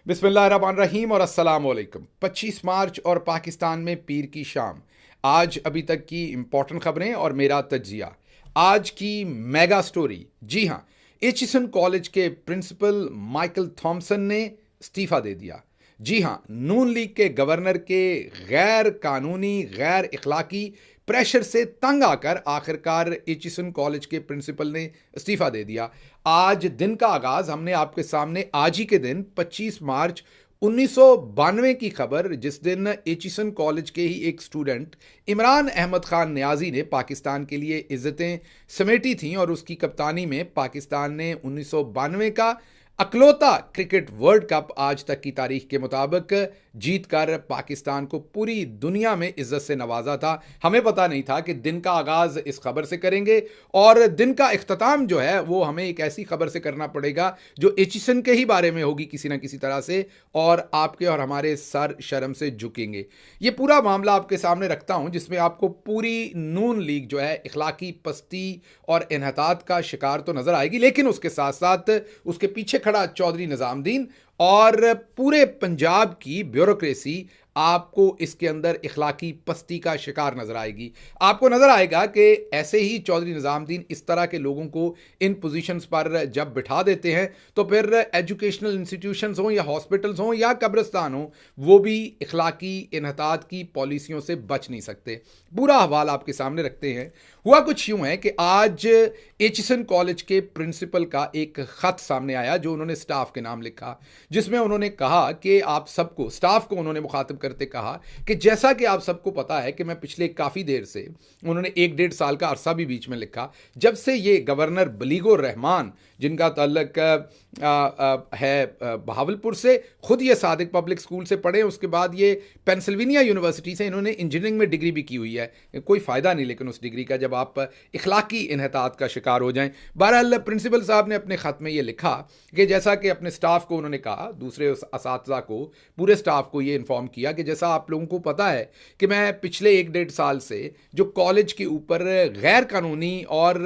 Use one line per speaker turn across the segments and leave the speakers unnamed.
बिस्मिल्लाहिर्रहमानिर्रहीम और अस्सलाम वालेकुम। 25 मार्च और पाकिस्तान में पीर की शाम। आज अभी तक की इंपॉर्टेंट खबरें और मेरा तज्जिया। आज की मेगा स्टोरी। जी हाँ, एचिसन कॉलेज के प्रिंसिपल माइकल थॉमसन ने इस्तीफा दे दिया। जी हाँ, नून लीग के गवर्नर के गैर कानूनी गैर इखलाकी प्रेशर से तंग आकर आखिरकार एचिसन कॉलेज के प्रिंसिपल ने इस्तीफा दे दिया। आज दिन का आगाज हमने आपके सामने आज ही के दिन 25 मार्च 1992 की खबर, जिस दिन एचिसन कॉलेज के ही एक स्टूडेंट इमरान अहमद खान न्याजी ने पाकिस्तान के लिए इज्जतें समेटी थीं और उसकी कप्तानी में पाकिस्तान ने 1992 का अकलौता क्रिकेट वर्ल्ड कप आज तक की तारीख के मुताबिक जीतकर पाकिस्तान को पूरी दुनिया में इज्जत से नवाजा था। हमें पता नहीं था कि दिन का आगाज इस खबर से करेंगे और दिन का इख्तिताम जो है वो हमें एक ऐसी खबर से करना पड़ेगा जो एचिसन के ही बारे में होगी किसी ना किसी तरह से, और आपके और हमारे सर शर्म से झुकेंगे। ये पूरा मामला आपके सामने रखता हूं जिसमें आपको पूरी नून लीग जो है इखलाकी पस्ती और इन्हतात का शिकार तो नजर आएगी, लेकिन उसके साथ साथ उसके पीछे खड़ा चौधरी निजामुद्दीन और पूरे पंजाब की ब्यूरोक्रेसी आपको इसके अंदर इखलाकी पस्ती का शिकार नजर आएगी। आपको नजर आएगा कि ऐसे ही चौधरी निजामुद्दीन इस तरह के लोगों को इन पोजीशंस पर जब बिठा देते हैं तो फिर एजुकेशनल इंस्टीट्यूशंस हों या हॉस्पिटल्स हों या कब्रिस्तान हों, वो भी इखलाकी इन्हतात की पॉलिसियों से बच नहीं सकते। पूरा हवाल आपके सामने रखते हैं। हुआ कुछ यूं है कि आज एचिसन कॉलेज के प्रिंसिपल का एक खत सामने आया जो उन्होंने स्टाफ के नाम लिखा, जिसमें उन्होंने कहा कि आप सबको, स्टाफ को उन्होंने मुखातिब करते कहा कि जैसा कि आप सबको पता है कि मैं पिछले काफ़ी देर से, उन्होंने 1-1.5 साल का अरसा भी बीच में लिखा, जब से ये गवर्नर बलीगुर रहमान जिनका ताल्लुक है बहावलपुर से, खुद ये सादिक पब्लिक स्कूल से पढ़े, उसके बाद ये पेंसिल्वेनिया यूनिवर्सिटी से इन्होंने इंजीनियरिंग में डिग्री भी की हुई है। कोई फ़ायदा नहीं लेकिन उस डिग्री का जब आप इखलाकी इन्हतात का शिकार हो जाएं। बहरहाल प्रिंसिपल साहब ने अपने ख़त में ये लिखा कि जैसा कि अपने स्टाफ को उन्होंने कहा, दूसरे असातिज़ा को, पूरे स्टाफ को ये इन्फॉर्म किया कि जैसा आप लोगों को पता है कि मैं पिछले 1-1.5 साल से जो कॉलेज के ऊपर गैर कानूनी और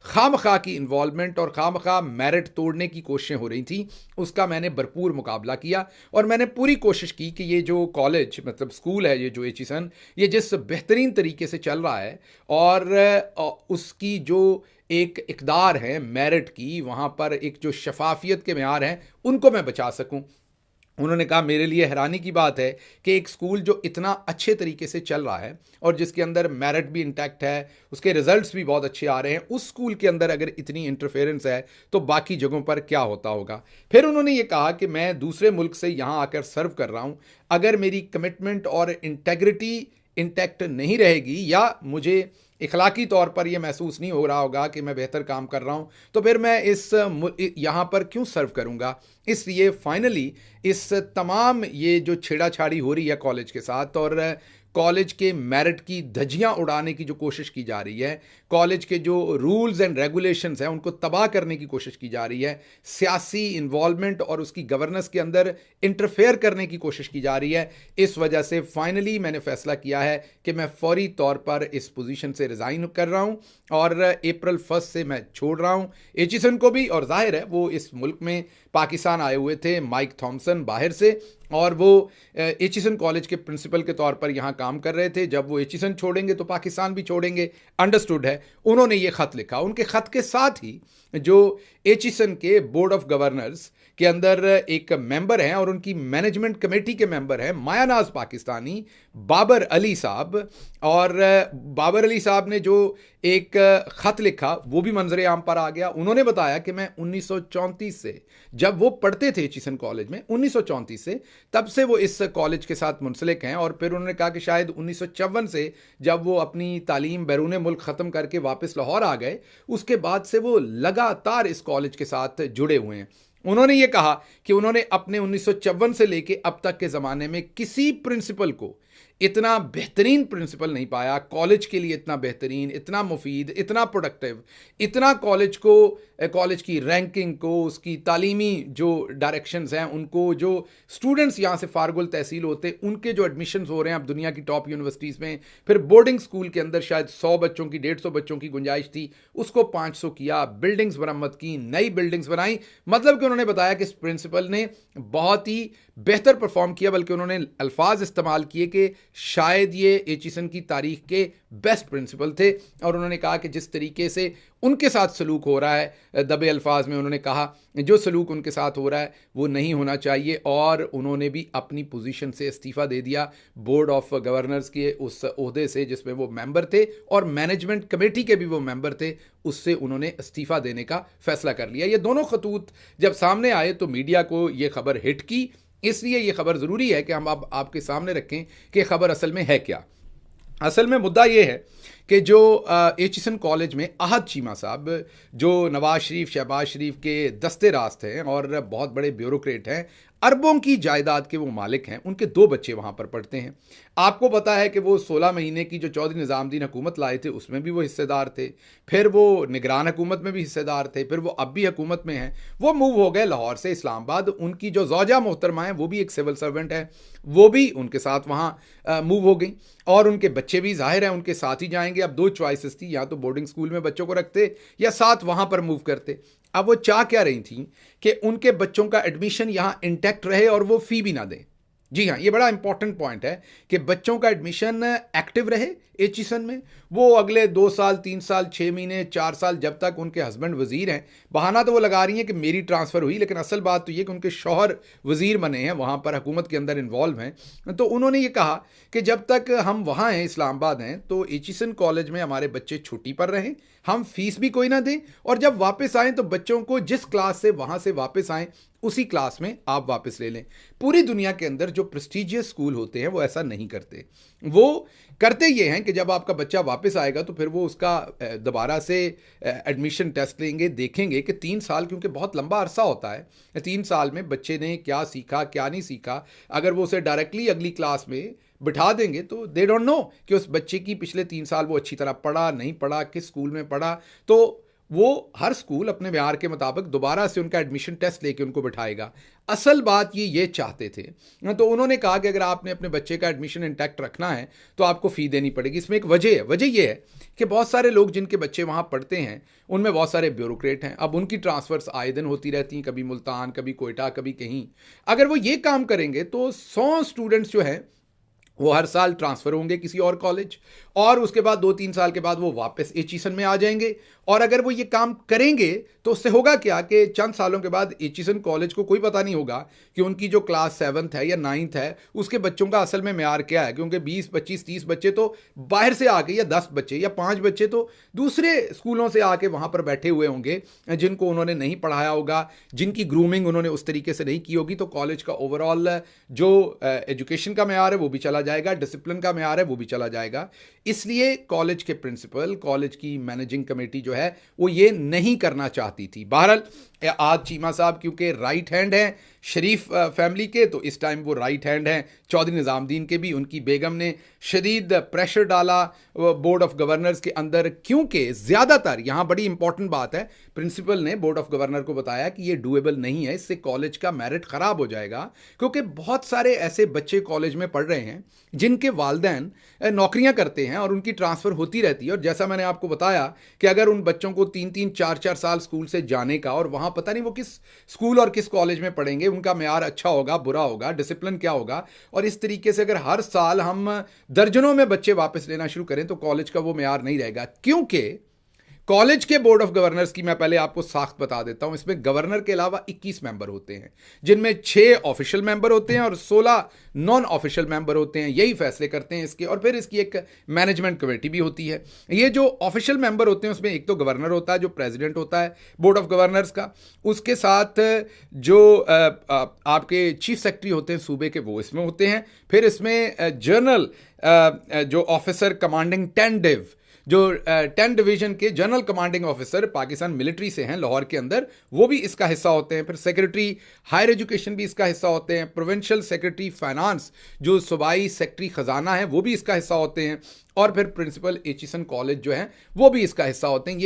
खामखा की इन्वॉल्वमेंट और खामखा मेरिट तोड़ने की कोशिशें हो रही थी, उसका मैंने भरपूर मुकाबला किया और मैंने पूरी कोशिश की कि ये जो कॉलेज, मतलब स्कूल है, ये जो एचिसन, ये जिस बेहतरीन तरीके से चल रहा है और उसकी जो एक इकदार है मेरिट की, वहाँ पर एक जो शफाफियत के मेयार हैं, उनको मैं बचा सकूँ। उन्होंने कहा मेरे लिए हैरानी की बात है कि एक स्कूल जो इतना अच्छे तरीके से चल रहा है और जिसके अंदर मेरिट भी इंटैक्ट है, उसके रिजल्ट्स भी बहुत अच्छे आ रहे हैं, उस स्कूल के अंदर अगर इतनी इंटरफेरेंस है तो बाकी जगहों पर क्या होता होगा। फिर उन्होंने ये कहा कि मैं दूसरे मुल्क से यहाँ आकर सर्व कर रहा हूँ, अगर मेरी कमिटमेंट और इंटेग्रिटी इंटैक्ट नहीं रहेगी या मुझे इखलाकी तौर पर यह महसूस नहीं हो रहा होगा कि मैं बेहतर काम कर रहा हूं, तो फिर मैं इस यहाँ पर क्यों सर्व करूँगा। इसलिए फाइनली इस तमाम ये जो छेड़ाछाड़ी हो रही है कॉलेज के साथ और कॉलेज के मेरिट की धज्जियां उड़ाने की जो कोशिश की जा रही है, कॉलेज के जो रूल्स एंड रेगुलेशंस हैं उनको तबाह करने की कोशिश की जा रही है, सियासी इन्वॉल्वमेंट और उसकी गवर्नेंस के अंदर इंटरफेयर करने की कोशिश की जा रही है, इस वजह से फाइनली मैंने फैसला किया है कि मैं फौरी तौर पर इस पोजीशन से रिज़ाइन कर रहा हूं और अप्रैल 1 से मैं छोड़ रहा हूं एचिसन को भी। और जाहिर है वो इस मुल्क में पाकिस्तान आए हुए थे, माइक थॉमसन बाहर से, और वो एचिसन कॉलेज के प्रिंसिपल के तौर पर यहाँ काम कर रहे थे। जब वो एचिसन छोड़ेंगे तो पाकिस्तान भी छोड़ेंगे, अंडरस्टूड है। उन्होंने ये ख़त लिखा। उनके ख़त के साथ ही जो एचिसन के बोर्ड ऑफ गवर्नर्स के अंदर एक मेंबर हैं और उनकी मैनेजमेंट कमेटी के मेंबर हैं मायानाज पाकिस्तानी, बाबर अली साहब, और बाबर अली साहब ने जो एक ख़त लिखा वो भी मंजर आम पर आ गया। उन्होंने बताया कि मैं 1934 से, जब वो पढ़ते थे एचिसन कॉलेज में 1934 से, तब से वो इस कॉलेज के साथ मुंसलिक हैं। और फिर उन्होंने कहा कि शायद 1954 से जब वो अपनी तालीम बैरून मुल्क ख़त्म करके वापस लाहौर आ गए, उसके बाद से वो लगातार इस कॉलेज के साथ जुड़े हुए हैं। उन्होंने ये कहा कि उन्होंने अपने 1954 से लेके अब तक के ज़माने में किसी प्रिंसिपल को इतना बेहतरीन प्रिंसिपल नहीं पाया कॉलेज के लिए, इतना बेहतरीन, इतना मुफीद, इतना प्रोडक्टिव, इतना कॉलेज की रैंकिंग को, उसकी तालीमी जो डायरेक्शंस हैं उनको, जो स्टूडेंट्स यहाँ से फारगुल तहसील होते उनके जो एडमिशन्स हो रहे हैं अब दुनिया की टॉप यूनिवर्सिटीज़ में, फिर बोर्डिंग स्कूल के अंदर शायद 100 बच्चों की, 150 बच्चों की गुंजाइश थी, उसको 500 किया, बिल्डिंग्स मरम्मत की, नई बिल्डिंग्स बनाई। मतलब कि उन्होंने बताया कि इस प्रिंसिपल ने बहुत ही बेहतर परफॉर्म किया, बल्कि उन्होंने अल्फाज इस्तेमाल किए कि शायद ये एचिसन की तारीख के बेस्ट प्रिंसिपल थे। और उन्होंने कहा कि जिस तरीके से उनके साथ सलूक हो रहा है, दबे अल्फाज में उन्होंने कहा जो सलूक उनके साथ हो रहा है वो नहीं होना चाहिए, और उन्होंने भी अपनी पोजीशन से इस्तीफ़ा दे दिया बोर्ड ऑफ गवर्नर्स के उस ओहदे से जिसमें वो मेंबर थे, और मैनेजमेंट कमेटी के भी वो मेंबर थे, उससे उन्होंने इस्तीफ़ा देने का फैसला कर लिया। ये दोनों खतूत जब सामने आए तो मीडिया को ये खबर हिट की, इसलिए ये खबर ज़रूरी है कि हम अब आपके सामने रखें कि खबर असल में है क्या। असल में मुद्दा ये है कि जो एचिसन कॉलेज में अहद चीमा साहब, जो नवाज शरीफ, शहबाज शरीफ के दस्ते रास्त हैं और बहुत बड़े ब्यूरोक्रेट हैं, अरबों की जायदाद के वो मालिक हैं, उनके 2 बच्चे वहाँ पर पढ़ते हैं। आपको पता है कि वो 16 महीने की जो चौधरी निज़ामुद्दीन हुकूमत लाए थे उसमें भी वो हिस्सेदार थे, फिर वो निगरान हुकूमत में भी हिस्सेदार थे, फिर वो अब भी हुकूमत में हैं। वो मूव हो गए लाहौर से इस्लामाबाद। उनकी जो ज़ौजा मोहतरमा है वो भी एक सिविल सर्वेंट है, वो भी उनके साथ वहाँ मूव हो गई, और उनके बच्चे भी ज़ाहिर है उनके साथ ही जाएंगे। अब 2 चॉइसेस थी, या तो बोर्डिंग स्कूल में बच्चों को रखते या साथ वहाँ पर मूव करते। अब वो चाह क्या रही थी कि उनके बच्चों का एडमिशन यहाँ इंटैक्ट रहे और वो फ़ी भी ना दें। जी हाँ, ये बड़ा इंपॉर्टेंट पॉइंट है कि बच्चों का एडमिशन एक्टिव रहे एचिसन में, वो अगले 2 साल, 3 साल, 6 महीने, 4 साल, जब तक उनके हस्बैंड वजीर हैं। बहाना तो वो लगा रही हैं कि मेरी ट्रांसफ़र हुई, लेकिन असल बात तो ये कि उनके शौहर वजीर बने हैं, वहाँ पर हुकूमत के अंदर इन्वॉल्व हैं। तो उन्होंने ये कहा कि जब तक हम वहाँ हैं, इस्लामाबाद हैं, तो एचिसन कॉलेज में हमारे बच्चे छुट्टी पर रहें, हम फीस भी कोई ना दें, और जब वापस आएँ तो बच्चों को जिस क्लास से वहाँ से वापस आएँ उसी क्लास में आप वापस ले लें। पूरी दुनिया के अंदर जो प्रेस्टिजियस स्कूल होते हैं वो ऐसा नहीं करते। वो करते ये हैं कि जब आपका बच्चा वापस आएगा तो फिर वो उसका दोबारा से एडमिशन टेस्ट लेंगे, देखेंगे कि 3 साल, क्योंकि बहुत लंबा अरसा होता है, 3 साल में बच्चे ने क्या सीखा, क्या नहीं सीखा। अगर वो उसे डायरेक्टली अगली क्लास में बिठा देंगे तो दे डोंट नो कि उस बच्चे की पिछले 3 साल वो अच्छी तरह पढ़ा, नहीं पढ़ा, किस स्कूल में पढ़ा। तो वो हर स्कूल अपने म्यार के मुताबिक दोबारा से उनका एडमिशन टेस्ट लेके उनको बिठाएगा। असल बात ये चाहते थे। तो उन्होंने कहा कि अगर आपने अपने बच्चे का एडमिशन इंटैक्ट रखना है तो आपको फ़ी देनी पड़ेगी। इसमें एक वजह है, वजह ये है कि बहुत सारे लोग जिनके बच्चे वहाँ पढ़ते हैं उनमें बहुत सारे ब्यूरोक्रेट हैं। अब उनकी ट्रांसफ़र्स आए दिन होती रहती हैं, कभी मुल्तान, कभी कोयटा, कभी कहीं। अगर वो ये काम करेंगे तो 100 स्टूडेंट्स जो हैं वो हर साल ट्रांसफ़र होंगे किसी और कॉलेज, और उसके बाद 2-3 साल के बाद वो वापस एचिसन में आ जाएंगे। और अगर वो ये काम करेंगे तो उससे होगा क्या कि चंद सालों के बाद एचिसन कॉलेज को कोई पता नहीं होगा कि उनकी जो क्लास 7th है या 9th है उसके बच्चों का असल में म्यार क्या है, क्योंकि 20, 25, 30 बच्चे तो बाहर से आके, या 10 बच्चे या 5 बच्चे तो दूसरे स्कूलों से आके वहाँ पर बैठे हुए होंगे जिनको उन्होंने नहीं पढ़ाया होगा, जिनकी ग्रूमिंग उन्होंने उस तरीके से नहीं की होगी। तो कॉलेज का ओवरऑल जो एजुकेशन का म्यार है वो भी चला जाएगा, डिसिप्लिन का म्यार है वो भी चला जाएगा। इसलिए कॉलेज के प्रिंसिपल, कॉलेज की मैनेजिंग कमेटी जो है वो ये नहीं करना चाहती थी। बहरहाल आज चीमा साहब क्योंकि राइट हैंड हैं शरीफ फैमिली के, तो इस टाइम वो राइट हैंड हैं चौधरी निज़ामुद्दीन के भी। उनकी बेगम ने शदीद प्रेशर डाला बोर्ड ऑफ गवर्नर्स के अंदर, क्योंकि ज़्यादातर, यहाँ बड़ी इंपॉर्टेंट बात है, प्रिंसिपल ने बोर्ड ऑफ गवर्नर को बताया कि ये डूएबल नहीं है, इससे कॉलेज का मेरिट ख़राब हो जाएगा, क्योंकि बहुत सारे ऐसे बच्चे कॉलेज में पढ़ रहे हैं जिनके वालिदैन नौकरियां करते हैं और उनकी ट्रांसफ़र होती रहती है। और जैसा मैंने आपको बताया कि अगर उन बच्चों को 3-3, 4-4 साल स्कूल से जाने का, और वहाँ पता नहीं वो किस स्कूल और किस कॉलेज में पढ़ेंगे, उनका म्यार अच्छा होगा, बुरा होगा, डिसिप्लिन क्या होगा, और इस तरीके से अगर हर साल हम दर्जनों में बच्चे वापस लेना शुरू करें तो कॉलेज का वो म्यार नहीं रहेगा। क्योंकि कॉलेज के बोर्ड ऑफ गवर्नर्स की मैं पहले आपको साख्त बता देता हूं। इसमें गवर्नर के अलावा 21 मेंबर होते हैं, जिनमें 6 ऑफिशियल मेंबर होते हैं और 16 नॉन ऑफिशियल मेंबर होते हैं। यही फैसले करते हैं इसके, और फिर इसकी एक मैनेजमेंट कमेटी भी होती है। ये जो ऑफिशियल मेंबर होते हैं उसमें एक तो गवर्नर होता है जो प्रेसिडेंट होता है बोर्ड ऑफ गवर्नर्स का, उसके साथ जो आपके चीफ सेक्रेटरी होते हैं सूबे के, वो इसमें होते हैं। फिर इसमें जनरल जो ऑफिसर कमांडिंग 10 डिव जो 10 डिवीजन के general commanding officer Pakistan military से हैं लाहौर के अंदर, वो भी इसका हिस्सा होते हैं। फिर सेक्रेटरी हायर एजुकेशन भी इसका हिस्सा होते हैं। प्रोविंशियल सेक्रेटरी फाइनेंस जो सूबाई सेक्रेटरी खजाना है वो भी इसका हिस्सा होते हैं। और फिर प्रिंसिपल एचिसन कॉलेज जो है वो भी इसका हिस्सा होते हैं।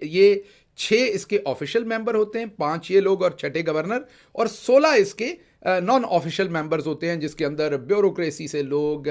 ये छः इसके ऑफिशियल मेंबर होते हैं, 5 ये लोग और 6 गवर्नर, और 16 इसके नॉन ऑफिशियल मेंबर्स होते हैं, जिसके अंदर ब्यूरोक्रेसी से लोग,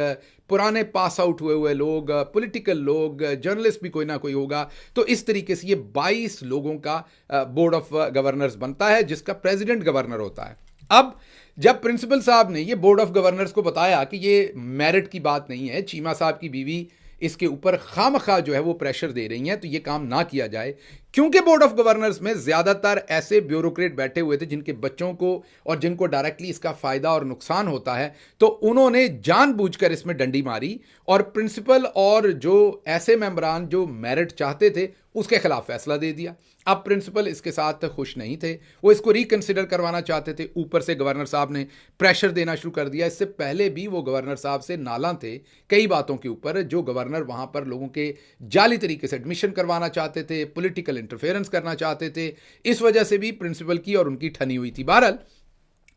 पुराने पास आउट हुए लोग, पॉलिटिकल लोग, जर्नलिस्ट भी कोई ना कोई होगा। तो इस तरीके से ये 22 लोगों का बोर्ड ऑफ गवर्नर्स बनता है, जिसका प्रेसिडेंट गवर्नर होता है। अब जब प्रिंसिपल साहब ने ये बोर्ड ऑफ गवर्नर्स को बताया कि ये मेरिट की बात नहीं है, चीमा साहब की बीवी इसके ऊपर खामखा जो है वो प्रेशर दे रही हैं, तो ये काम ना किया जाए, क्योंकि बोर्ड ऑफ गवर्नर्स में ज़्यादातर ऐसे ब्यूरोक्रेट बैठे हुए थे जिनके बच्चों को और जिनको डायरेक्टली इसका फ़ायदा और नुकसान होता है। तो उन्होंने जानबूझकर इसमें डंडी मारी और प्रिंसिपल और जो ऐसे मेंबरान जो मेरिट चाहते थे उसके खिलाफ फैसला दे दिया। अब प्रिंसिपल इसके साथ खुश नहीं थे, वो इसको रिकंसिडर करवाना चाहते थे। ऊपर से गवर्नर साहब ने प्रेशर देना शुरू कर दिया। इससे पहले भी वो गवर्नर साहब से नाला थे कई बातों के ऊपर। जो गवर्नर वहाँ पर लोगों के जाली तरीके से एडमिशन करवाना चाहते थे, पॉलिटिकल इंटरफेरेंस करना चाहते थे, इस वजह से भी प्रिंसिपल की और उनकी ठनी हुई थी। बहरहाल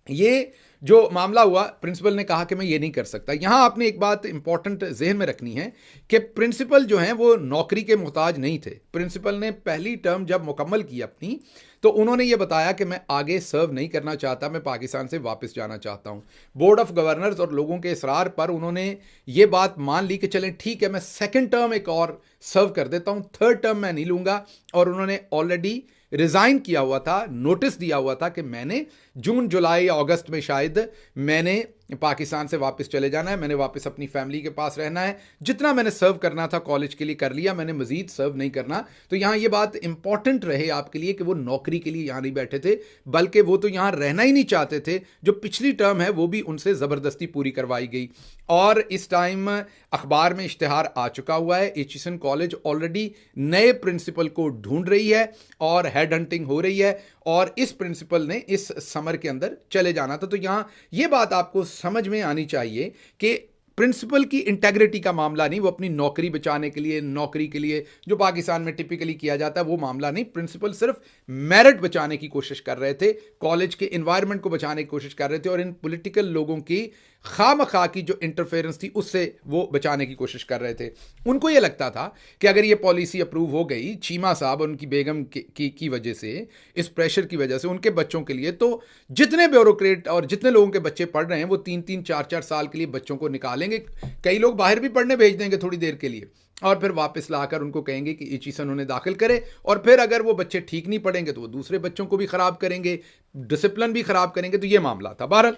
ये जो मामला हुआ, प्रिंसिपल ने कहा कि मैं ये नहीं कर सकता। यहाँ आपने एक बात इंपॉर्टेंट जहन में रखनी है कि प्रिंसिपल जो हैं वो नौकरी के मोहताज नहीं थे। प्रिंसिपल ने पहली टर्म जब मुकम्मल की अपनी, तो उन्होंने ये बताया कि मैं आगे सर्व नहीं करना चाहता, मैं पाकिस्तान से वापस जाना चाहता हूँ। बोर्ड ऑफ गवर्नर्स और लोगों के इसरार पर उन्होंने ये बात मान ली कि चलें ठीक है, मैं सेकेंड टर्म एक और सर्व कर देता हूँ, थर्ड टर्म मैं नहीं लूँगा। और उन्होंने ऑलरेडी रिज़ाइन किया हुआ था, नोटिस दिया हुआ था कि मैंने जून जुलाई अगस्त में शायद मैंने पाकिस्तान से वापस चले जाना है, मैंने वापस अपनी फैमिली के पास रहना है। जितना मैंने सर्व करना था कॉलेज के लिए कर लिया, मैंने मजीद सर्व नहीं करना। तो यहाँ ये बात इंपॉर्टेंट रहे आपके लिए कि वो नौकरी के लिए यहाँ नहीं बैठे थे, बल्कि वो तो यहाँ रहना ही नहीं चाहते थे। जो पिछली टर्म है वो भी उनसे ज़बरदस्ती पूरी करवाई गई। और इस टाइम अखबार में इश्तिहार आ चुका हुआ है, एचिसन कॉलेज ऑलरेडी नए प्रिंसिपल को ढूंढ रही है और हेड हंटिंग हो रही है, और इस प्रिंसिपल ने इस समर के अंदर चले जाना था। तो यहाँ ये बात आपको समझ में आनी चाहिए कि प्रिंसिपल की इंटेग्रिटी का मामला नहीं, वो अपनी नौकरी बचाने के लिए, नौकरी के लिए जो पाकिस्तान में टिपिकली किया जाता है वो मामला नहीं। प्रिंसिपल सिर्फ मेरिट बचाने की कोशिश कर रहे थे, कॉलेज के इन्वायरमेंट को बचाने की कोशिश कर रहे थे, और इन पॉलिटिकल लोगों की खामखा की जो इंटरफेरेंस थी उससे वो बचाने की कोशिश कर रहे थे। उनको ये लगता था कि अगर ये पॉलिसी अप्रूव हो गई चीमा साहब उनकी बेगम की वजह से, इस प्रेशर की वजह से उनके बच्चों के लिए, तो जितने ब्यूरोक्रेट और जितने लोगों के बच्चे पढ़ रहे हैं वो 3-3 4-4 साल के लिए बच्चों को निकालेंगे। कई लोग बाहर भी पढ़ने भेज देंगे थोड़ी देर के लिए, और फिर वापस लाकर उनको कहेंगे कि एचिसन उन्हें दाखिल करे, और फिर अगर वो बच्चे ठीक नहीं पढ़ेंगे तो वो दूसरे बच्चों को भी ख़राब करेंगे, डिसिप्लिन भी ख़राब करेंगे। तो ये मामला था। बहरहाल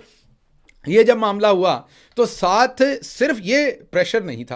ये जब मामला हुआ तो साथ सिर्फ ये प्रेशर नहीं था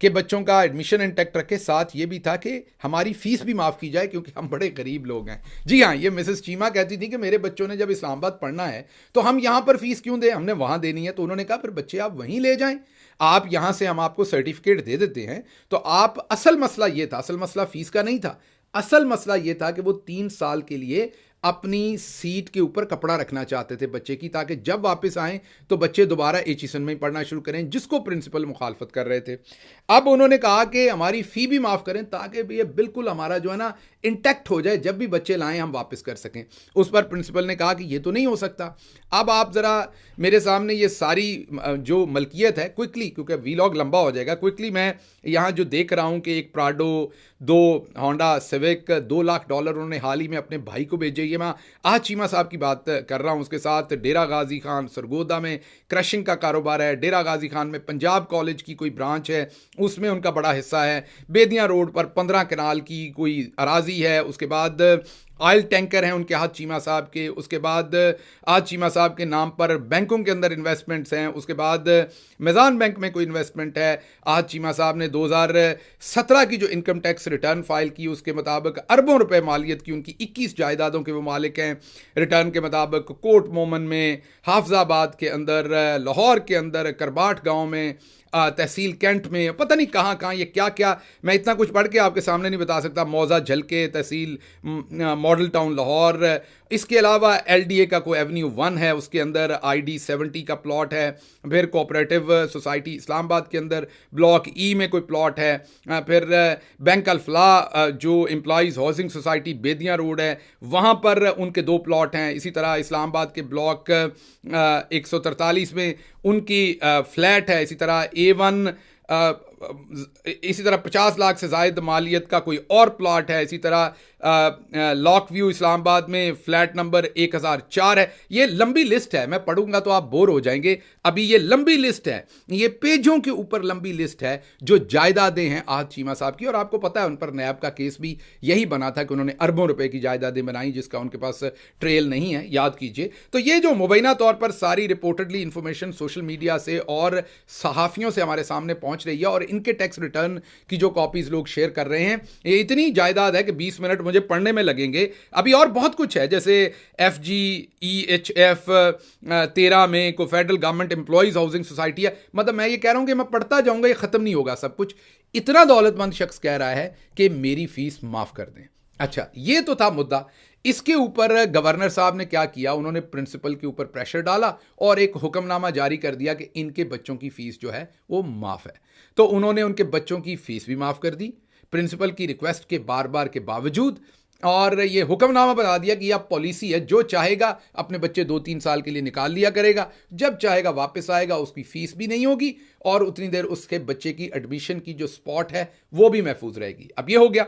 कि बच्चों का एडमिशन इंटैक्ट रखे, साथ ये भी था कि हमारी फ़ीस भी माफ़ की जाए क्योंकि हम बड़े गरीब लोग हैं। जी हाँ, ये मिसेस चीमा कहती थी कि मेरे बच्चों ने जब इस्लामाबाद पढ़ना है तो हम यहाँ पर फ़ीस क्यों दें, हमने वहाँ देनी है। तो उन्होंने कहा फिर बच्चे आप वहीं ले जाएं, आप यहाँ से हम आपको सर्टिफिकेट दे देते हैं। तो आप, असल मसला ये था, असल मसला फ़ीस का नहीं था, असल मसला ये था कि वो 3 साल के लिए अपनी सीट के ऊपर कपड़ा रखना चाहते थे बच्चे की, ताकि जब वापस आएं तो बच्चे दोबारा एचिसन में ही पढ़ना शुरू करें, जिसको प्रिंसिपल मुखालफत कर रहे थे। अब उन्होंने कहा कि हमारी फ़ी भी माफ़ करें ताकि ये बिल्कुल हमारा जो है ना इंटैक्ट हो जाए, जब भी बच्चे लाएं हम वापस कर सकें। उस पर प्रिंसिपल ने कहा कि ये तो नहीं हो सकता। अब आप ज़रा मेरे सामने ये सारी जो मलकियत है क्विकली, क्योंकि वीलॉग लंबा हो जाएगा, क्विकली मैं यहाँ जो देख रहा हूँ कि एक प्राडो, 2 होंडा सिविक, $2 लाख उन्होंने हाल ही में अपने भाई को भेजे। ये मैं आज चीमा साहब की बात कर रहा हूँ। उसके साथ डेरा गाजी खान सरगोदा में क्रशिंग का कारोबार है, डेरा गाजी खान में पंजाब कॉलेज की कोई ब्रांच है, उसमें उनका बड़ा हिस्सा है। बेदियाँ रोड पर 15 कनाल की कोई अराजी है। उसके बाद ऑयल टैंकर हैं उनके हाथ चीमा साहब के। उसके बाद आज चीमा साहब के नाम पर बैंकों के अंदर इन्वेस्टमेंट्स हैं। उसके बाद मैज़ान बैंक में कोई इन्वेस्टमेंट है। आज चीमा साहब ने 2017 की जो इनकम टैक्स रिटर्न फाइल की उसके मुताबिक अरबों रुपए मालियत की उनकी 21 जायदादों के वो मालिक हैं। रिटर्न के मुताबिक कोट मोमन में, हाफजाबाद के अंदर, लाहौर के अंदर, करबाट गाँव में, तहसील कैंट में, पता नहीं कहाँ ये क्या क्या, मैं इतना कुछ पढ़ के आपके सामने नहीं बता सकता। मौजा झलके तहसील मॉडल टाउन लाहौर, इसके अलावा LDA का कोई एवेन्यू 1 है, उसके अंदर ID 70 का प्लॉट है, फिर कोऑपरेटिव सोसाइटी इस्लामाबाद के अंदर ब्लॉक E में कोई प्लॉट है, फिर बैंक अल-फलाह जो एम्प्लॉइज़ हाउसिंग सोसाइटी बेदियाँ रोड है वहाँ पर उनके 2 प्लॉट हैं। इसी तरह इस्लामाबाद के ब्लॉक 143 में उनकी फ्लैट है। इसी तरह A1 इसी तरह 50 लाख से ज़ायद मालियत का कोई और प्लॉट है। इसी तरह लॉक व्यू इस्लामाबाद में फ्लैट नंबर 1004 है। ये लंबी लिस्ट है, मैं पढ़ूंगा तो आप बोर हो जाएंगे। अभी ये लंबी लिस्ट है, ये पेजों के ऊपर लंबी लिस्ट है जो जायदादें हैं आज चीमा साहब की। और आपको पता है उन पर नैब का केस भी यही बना था कि उन्होंने अरबों रुपए की जायदादें बनाई जिसका उनके पास ट्रेल नहीं है, याद कीजिए। तो ये जो मुबैना तौर पर सारी रिपोर्टेडली इंफॉर्मेशन सोशल मीडिया से और सहाफ़ियों से हमारे सामने पहुंच रही है और इनके टैक्स रिटर्न की जो कॉपीज लोग शेयर कर रहे हैं, ये इतनी जायदाद है कि 20 मिनट मुझे पढ़ने में लगेंगे। अभी और बहुत कुछ है, जैसे FGEHF 13 में को federal government employees housing society है। मतलब मैं ये कह रहा हूं कि मैं पढ़ता जाऊंगा, ये खत्म नहीं होगा सब कुछ। इतना दौलतमंद शख्स कह रहा है कि मेरी फीस माफ कर दें। अच्छा, ये तो था मुद्दा। इसके ऊपर गवर्नर साहब ने क्या किया, उन्होंने प्रिंसिपल के ऊपर प्रेशर डाला और एक हुक्मनामा जारी कर दिया कि इनके बच्चों की फीस जो है वो माफ है। तो उन्होंने उनके बच्चों की फीस भी माफ कर दी प्रिंसिपल की रिक्वेस्ट के बार बार के बावजूद। और ये हुक्मनामा बता दिया कि यह पॉलिसी है, जो चाहेगा अपने बच्चे 2-3 साल के लिए निकाल लिया करेगा, जब चाहेगा वापस आएगा, उसकी फीस भी नहीं होगी और उतनी देर उसके बच्चे की एडमिशन की जो स्पॉट है वो भी महफूज रहेगी। अब ये हो गया।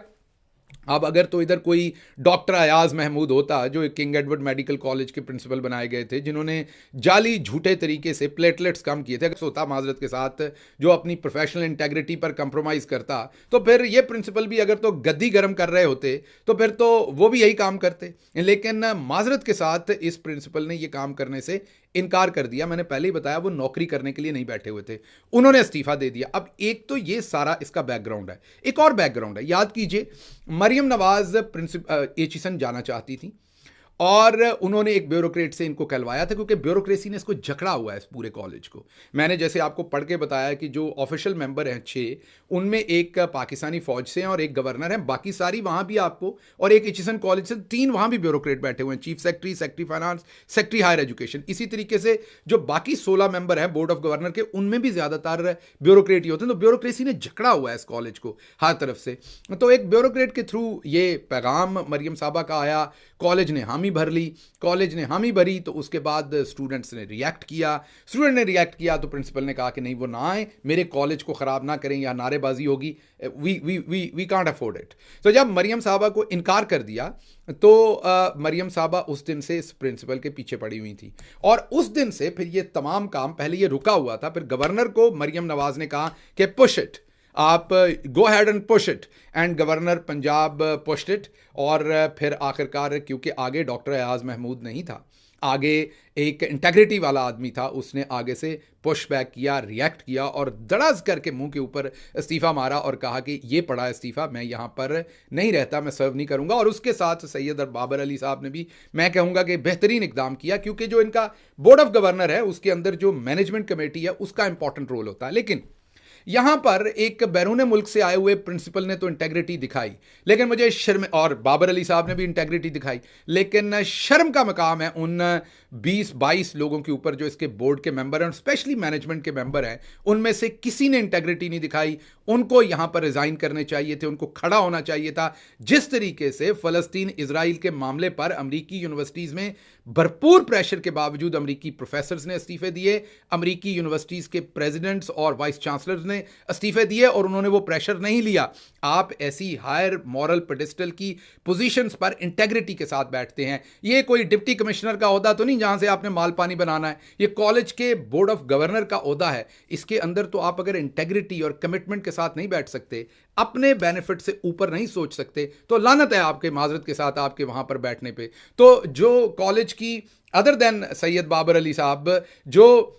अब अगर तो इधर कोई डॉक्टर अयाज महमूद होता जो किंग एडवर्ड मेडिकल कॉलेज के प्रिंसिपल बनाए गए थे, जिन्होंने जाली झूठे तरीके से प्लेटलेट्स कम किए थे, अगर होता माजरत के साथ जो अपनी प्रोफेशनल इंटेग्रिटी पर कंप्रोमाइज़ करता, तो फिर ये प्रिंसिपल भी अगर तो गद्दी गर्म कर रहे होते तो फिर तो वो भी यही काम करते। लेकिन माजरत के साथ इस प्रिंसिपल ने ये काम करने से इनकार कर दिया। मैंने पहले ही बताया वो नौकरी करने के लिए नहीं बैठे हुए थे, उन्होंने इस्तीफा दे दिया। अब एक तो ये सारा इसका बैकग्राउंड है, एक और बैकग्राउंड है। याद कीजिए, मरियम नवाज एचिसन जाना चाहती थी और उन्होंने एक ब्यूरोक्रेट से इनको कहलवाया था, क्योंकि ब्यूरोक्रेसी ने इसको जकड़ा हुआ है इस पूरे कॉलेज को। मैंने जैसे आपको पढ़ के बताया कि जो ऑफिशियल मेंबर हैं 6, उनमें एक पाकिस्तानी फौज से हैं और एक गवर्नर हैं, बाकी सारी वहाँ भी आपको, और एक एचिसन कॉलेज से 3 वहाँ भी ब्यूरोक्रेट बैठे हुए हैं, chief secretary, secretary finance, secretary higher education. इसी तरीके से जो बाकी 16 मेंबर हैं बोर्ड ऑफ गवर्नर के, उनमें भी ज़्यादातर ब्यूरोक्रेट ही होते हैं। तो ब्यूरोक्रेसी ने जकड़ा हुआ है इस कॉलेज को हर तरफ से। तो एक ब्यूरोक्रेट के थ्रू ये पैगाम मरियम साहबा का आया, कॉलेज ने हामी भर ली। कॉलेज ने हामी भरी तो उसके बाद स्टूडेंट्स ने रिएक्ट किया तो प्रिंसिपल ने कहा कि नहीं, वो ना आए, मेरे कॉलेज को ख़राब ना करें या नारेबाजी होगी, वी कांट अफोर्ड इट। तो जब मरियम साहबा को इनकार कर दिया तो मरियम साहबा उस दिन से इस प्रिंसिपल के पीछे पड़ी हुई थी और उस दिन से फिर ये तमाम काम, पहले ये रुका हुआ था, फिर गवर्नर को मरियम नवाज ने कहा कि पुश इट, आप go ahead and push it, and governor Punjab pushed it. और फिर आखिरकार, क्योंकि आगे डॉक्टर अयाज महमूद नहीं था, आगे एक इंटेग्रिटी वाला आदमी था, उसने आगे से पुश बैक किया, रिएक्ट किया और दड़ाज करके मुंह के ऊपर इस्तीफ़ा मारा और कहा कि ये पड़ा इस्तीफ़ा, मैं यहाँ पर नहीं रहता, मैं सर्व नहीं करूँगा। और उसके साथ सैयद बाबर अली साहब ने भी, मैं कहूँगा कि बेहतरीन इकदाम किया, क्योंकि जो इनका बोर्ड ऑफ गवर्नर है उसके अंदर जो मैनेजमेंट कमेटी है उसका इंपॉर्टेंट रोल होता है। लेकिन यहां पर एक बैरून मुल्क से आए हुए प्रिंसिपल ने तो इंटेग्रिटी दिखाई, लेकिन मुझे शर्म, और बाबर अली साहब ने भी इंटेग्रिटी दिखाई, लेकिन शर्म का मकाम है उन 20-22 लोगों के ऊपर जो इसके बोर्ड के मेंबर हैं, स्पेशली मैनेजमेंट के मेंबर हैं, उनमें से किसी ने इंटेग्रिटी नहीं दिखाई। उनको यहां पर रिजाइन करने चाहिए थे, उनको खड़ा होना चाहिए था। जिस तरीके से फ़लस्तीन इजराइल के मामले पर अमरीकी यूनिवर्सिटीज़ में भरपूर प्रेशर के बावजूद अमरीकी प्रोफेसर्स ने इस्तीफे दिए, अमरीकी यूनिवर्सिटीज़ के प्रेसिडेंट्स और वाइस चांसलर्स ने इस्तीफे दिए और उन्होंने वो प्रेशर नहीं लिया। आप ऐसी हायर मॉरल पेडिस्टल की पोजीशंस पर इंटेग्रिटी के साथ बैठते हैं। ये कोई डिप्टी कमिश्नर का ओहदा तो नहीं जहां से आपने माल पानी बनाना है, ये कॉलेज के बोर्ड ऑफ गवर्नर का ओहदा है। इसके अंदर तो आप अगर इंटेग्रिटी और कमिटमेंट के साथ नहीं बैठ सकते, अपने बेनिफिट से ऊपर नहीं सोच सकते, तो लानत है आपके, माजरत के साथ, आपके वहां पर बैठने पे। तो जो कॉलेज की, अदर देन सैयद बाबर अली साहब, जो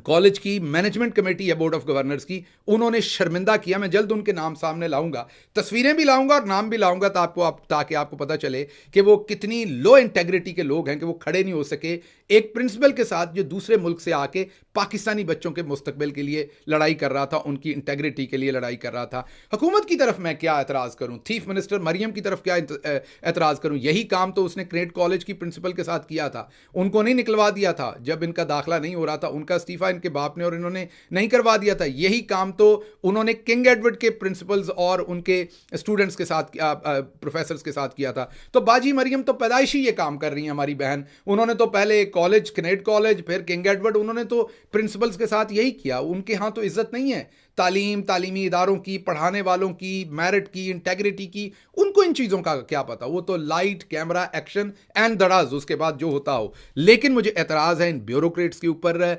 कॉलेज की मैनेजमेंट कमेटी है बोर्ड ऑफ गवर्नर्स की, उन्होंने शर्मिंदा किया। मैं जल्द उनके नाम सामने लाऊंगा, तस्वीरें भी लाऊंगा और नाम भी लाऊंगा, ताकि आपको पता चले कि वो कितनी लो इंटेग्रिटी के लोग हैं कि वो खड़े नहीं हो सके एक प्रिंसिपल के साथ जो दूसरे मुल्क से आके पाकिस्तानी बच्चों के मुस्तकबिल के लिए लड़ाई कर रहा था, उनकी इंटेग्रिटी के लिए लड़ाई कर रहा था। हुकूमत की तरफ मैं क्या एतराज़ करूं, चीफ मिनिस्टर मरियम की तरफ क्या एतराज़ करूं? यही काम तो उसने क्रेट कॉलेज की प्रिंसिपल के साथ किया था। उनको नहीं निकलवा दिया था जब इनका दाखिला नहीं हो रहा था, उनका इस्तीफा इनके बाप ने और इन्होंने नहीं करवा दिया था। यही काम तो उन्होंने किंग एडवर्ड के प्रिंसिपल्स और उनके स्टूडेंट्स के साथ, प्रोफेसर्स के साथ किया था। तो बाजी मरियम तो पैदाइशी ये काम कर रही है हमारी बहन। उन्होंने तो पहले कॉलेज, कनेट कॉलेज, फिर किंग एडवर्ड, उन्होंने तो प्रिंसिपल्स के साथ यही किया। उनके यहाँ तो इज्जत नहीं है तालीमी इदारों की, पढ़ाने वालों की, मेरिट की, इंटेग्रिटी की। उनको इन चीज़ों का क्या पता? वो तो लाइट, कैमरा, एक्शन एंड दराज, उसके बाद जो होता हो। लेकिन मुझे एतराज़ है इन ब्यूरोक्रेट्स के ऊपर,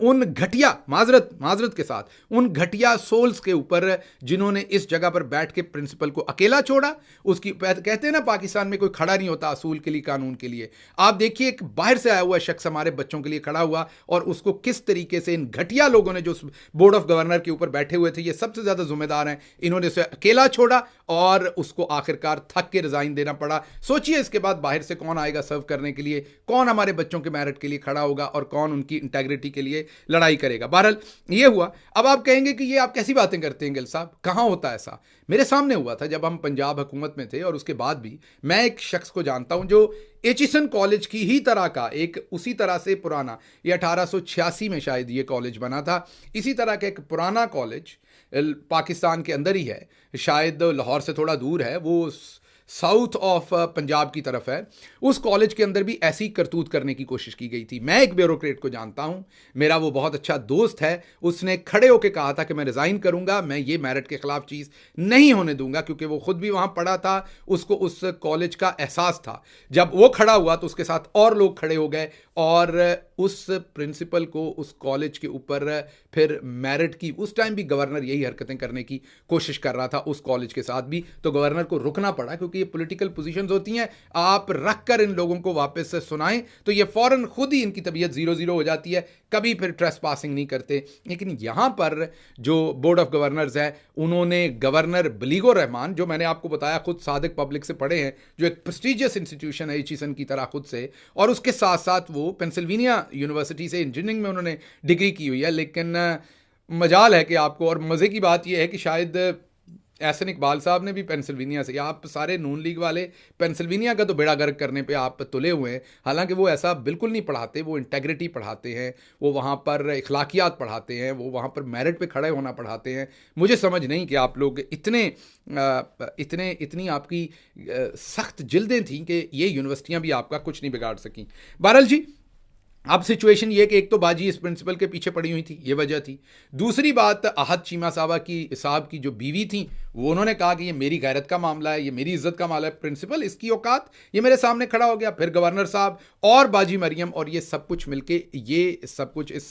उन घटिया, माजरत के साथ, उन घटिया सोल्स के ऊपर जिन्होंने इस जगह पर बैठ के प्रिंसिपल को अकेला छोड़ा। उसकी कहते हैं ना, पाकिस्तान में कोई खड़ा नहीं होता असूल के लिए, कानून के लिए। आप देखिए, एक बाहर से आया हुआ शख्स हमारे बच्चों के लिए खड़ा हुआ और उसको किस तरीके से इन घटिया लोगों ने, जो बोर्ड ऑफ गवर्नर के ऊपर बैठे हुए थे, ये सबसे ज्यादा जिम्मेदार हैं, इन्होंने उसे अकेला छोड़ा और उसको आखिरकार थक के रिजाइन देना पड़ा। सोचिए इसके बाद बाहर से कौन आएगा सर्व करने के लिए, कौन हमारे बच्चों के मेरिट के लिए खड़ा होगा और कौन उनकी इंटेग्रिटी के लिए लड़ाई करेगा। बहरहाल ये हुआ। अब आप कहेंगे कि ये आप कैसी बातें करते हैं गिल साहब, कहां होता है ऐसा? मेरे सामने हुआ था जब हम पंजाब हुकूमत में थे, और उसके बाद भी मैं एक शख्स को जानता हूं जो एचिसन कॉलेज की ही तरह का, एक उसी तरह से पुराना, ये 1886 में शायद ये कॉलेज बना था, इसी तरह का एक पुराना कॉलेज पाकिस्तान के अंदर ही है, शायद लाहौर से थोड़ा दूर है, वो साउथ ऑफ पंजाब की तरफ है। उस कॉलेज के अंदर भी ऐसी करतूत करने की कोशिश की गई थी। मैं एक ब्यूरोक्रेट को जानता हूं, मेरा वो बहुत अच्छा दोस्त है, उसने खड़े होकर कहा था कि मैं रिजाइन करूंगा, मैं ये मेरिट के खिलाफ चीज़ नहीं होने दूंगा, क्योंकि वो खुद भी वहां पढ़ा था, उसको उस कॉलेज का एहसास था। जब वो खड़ा हुआ तो उसके साथ और लोग खड़े हो गए और उस प्रिंसिपल को उस कॉलेज के ऊपर फिर मेरिट की, उस टाइम भी गवर्नर यही हरकतें करने की कोशिश कर रहा था उस कॉलेज के साथ भी, तो गवर्नर को रुकना पड़ा, क्योंकि ये पॉलिटिकल पोजीशंस होती हैं। आप रख कर इन लोगों को वापस से सुनाएं तो ये फौरन खुद ही इनकी तबीयत 0-0 हो जाती है, कभी फिर ट्रेस पासिंग नहीं करते। लेकिन यहां पर जो बोर्ड ऑफ गवर्नर्स है, उन्होंने गवर्नर बलीगो रहमान, जो मैंने आपको बताया खुद सादिक पब्लिक से पढ़े हैं, जो एक प्रेस्टिजियस इंस्टीट्यूशन है एचिसन की तरह खुद से, और उसके साथ साथ वो पेंसिल्वेनिया यूनिवर्सिटी से इंजीनियरिंग में उन्होंने डिग्री की हुई है। लेकिन मजाल है कि आपको, और मज़े की बात यह है कि शायद एहसन इकबाल साहब ने भी पेंसिल्वेनिया से, आप सारे नून लीग वाले पेंसिल्वेनिया का तो बेड़ा गर्क करने पे आप तुले हुए हैं। हालांकि वो ऐसा बिल्कुल नहीं पढ़ाते, वो इंटेग्रिटी पढ़ाते हैं, वो वहाँ पर इखलाकियात पढ़ाते हैं, वो वहाँ पर मेरिट पे खड़े होना पढ़ाते हैं। मुझे समझ नहीं कि आप लोग इतनी आपकी सख्त जिल्दें थी कि ये यूनिवर्सिटियाँ भी आपका कुछ नहीं बिगाड़ सकी। बहरहाल जी, अब सिचुएशन ये कि एक तो बाजी इस प्रिंसिपल के पीछे पड़ी हुई थी, ये वजह थी। दूसरी बात, आहत चीमा साहब की जो बीवी थी, वो उन्होंने कहा कि ये मेरी गैरत का मामला है, ये मेरी इज्जत का मामला है, प्रिंसिपल इसकी औकात, ये मेरे सामने खड़ा हो गया। फिर गवर्नर साहब और बाजी मरियम, और ये सब कुछ मिलके, ये सब कुछ इस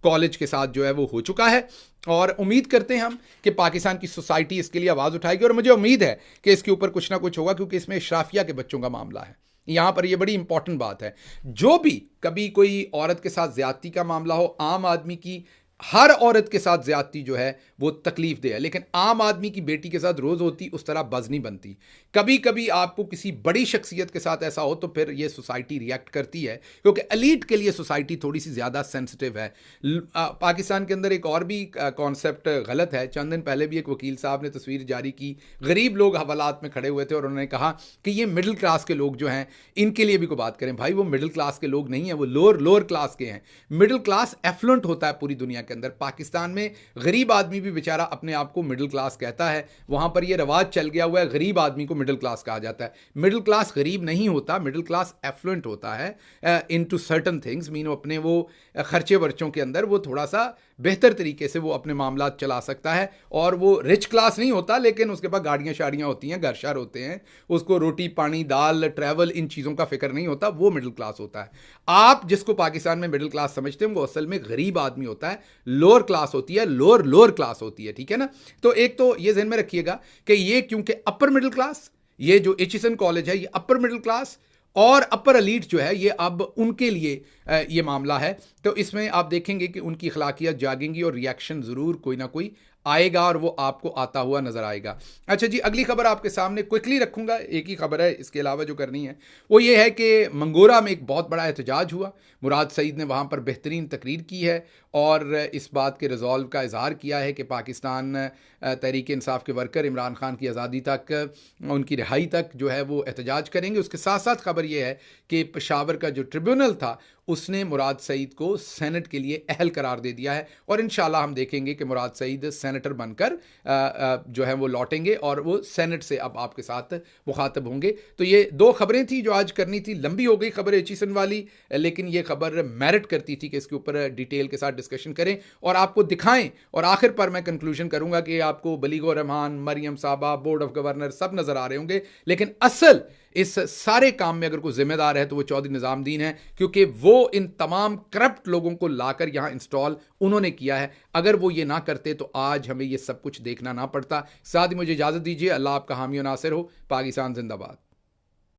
कॉलेज के साथ जो है वो हो चुका है। और उम्मीद करते हैं हम कि पाकिस्तान की सोसाइटी इसके लिए आवाज़ उठाएगी, और मुझे उम्मीद है कि इसके ऊपर कुछ ना कुछ होगा, क्योंकि इसमें इशराफिया के बच्चों का मामला है। यहां पर यह बड़ी इंपॉर्टेंट बात है। जो भी कभी कोई औरत के साथ ज्यादती का मामला हो, आम आदमी की हर औरत के साथ ज्यादती जो है वो तकलीफ दे है, लेकिन आम आदमी की बेटी के साथ रोज होती उस तरह बज नहीं बनती। कभी कभी आपको किसी बड़ी शख्सियत के साथ ऐसा हो तो फिर ये सोसाइटी रिएक्ट करती है, क्योंकि एलीट के लिए सोसाइटी थोड़ी सी ज़्यादा सेंसिटिव है। पाकिस्तान के अंदर एक और भी कॉन्सेप्ट गलत है। चंद दिन पहले भी एक वकील साहब ने तस्वीर जारी की, गरीब लोग हवालात में खड़े हुए थे और उन्होंने कहा कि ये मिडिल क्लास के लोग जो हैं, इनके लिए भी कोई बात करें। भाई, वो मिडिल क्लास के लोग नहीं हैं, वो लोअर क्लास के हैं। मिडिल क्लास एफ्लुएंट होता है पूरी दुनिया के अंदर। पाकिस्तान में गरीब आदमी भी बेचारा अपने आप को मिडिल क्लास कहता है। वहां पर यह रवाज चल गया हुआ है, गरीब आदमी को मिडिल क्लास कहा जाता है। मिडिल क्लास गरीब नहीं होता, मिडिल क्लास एफ्लुएंट होता है इनटू सर्टन थिंग्स, मीन अपने वो खर्चे वर्चों के अंदर वो थोड़ा सा बेहतर तरीके से वो अपने मामला चला सकता है। और वो रिच क्लास नहीं होता, लेकिन उसके पास गाड़ियाँ शाड़ियाँ होती हैं, घर शार होते हैं, उसको रोटी पानी दाल ट्रैवल इन चीज़ों का फिक्र नहीं होता, वो मिडिल क्लास होता है। आप जिसको पाकिस्तान में मिडिल क्लास समझते हैं वो असल में गरीब आदमी होता है, लोअर क्लास होती है, लोअर क्लास होती है। ठीक है ना? तो एक तो ये ध्यान में रखिएगा कि ये क्योंकि अपर मिडिल क्लास, ये जो एचिसन कॉलेज है ये अपर मिडिल क्लास और अपर एलीट जो है, ये अब उनके लिए ये मामला है। तो इसमें आप देखेंगे कि उनकी अखलाकियात जागेंगी और रिएक्शन ज़रूर कोई ना कोई आएगा और वो आपको आता हुआ नज़र आएगा। अच्छा जी, अगली खबर आपके सामने क्विकली रखूंगा, एक ही खबर है, इसके अलावा जो करनी है वो ये है कि मंगोरा में एक बहुत बड़ा एहतजाज हुआ। मुराद सईद ने वहाँ पर बेहतरीन तकरीर की है और इस बात के रिजॉल्व का इजहार किया है कि पाकिस्तान तहरीक इंसाफ के वर्कर इमरान खान की आज़ादी तक, उनकी रिहाई तक जो है वो एहतजाज करेंगे। उसके साथ साथ खबर ये है कि पेशावर का जो ट्रिब्यूनल था उसने मुराद सईद को सेनेट के लिए अहल करार दे दिया है और इंशाल्लाह हम देखेंगे कि मुराद सईद सेनेटर बनकर जो है वो लौटेंगे और वो सेनेट से अब आपके साथ मुखातब होंगे। तो ये दो खबरें थी जो आज करनी थी। लंबी हो गई खबर एचिसन वाली, लेकिन ये खबर मेरिट करती थी कि इसके ऊपर डिटेल के साथ डिस्कशन करें और आपको दिखाएं। और आखिर पर मैं कंक्लूजन करूंगा कि आपको बलीगो रहमान, मरियम साहबा, बोर्ड ऑफ गवर्नर सब नजर आ रहे होंगे, लेकिन असल इस सारे काम में अगर कोई जिम्मेदार है तो वो चौधरी निजामुद्दीन है, क्योंकि वो इन तमाम करप्ट लोगों को लाकर यहां इंस्टॉल उन्होंने किया है। अगर वो ये ना करते तो आज हमें ये सब कुछ देखना ना पड़ता। साथ ही मुझे इजाजत दीजिए। अल्लाह आपका हामी और नासिर हो। पाकिस्तान जिंदाबाद।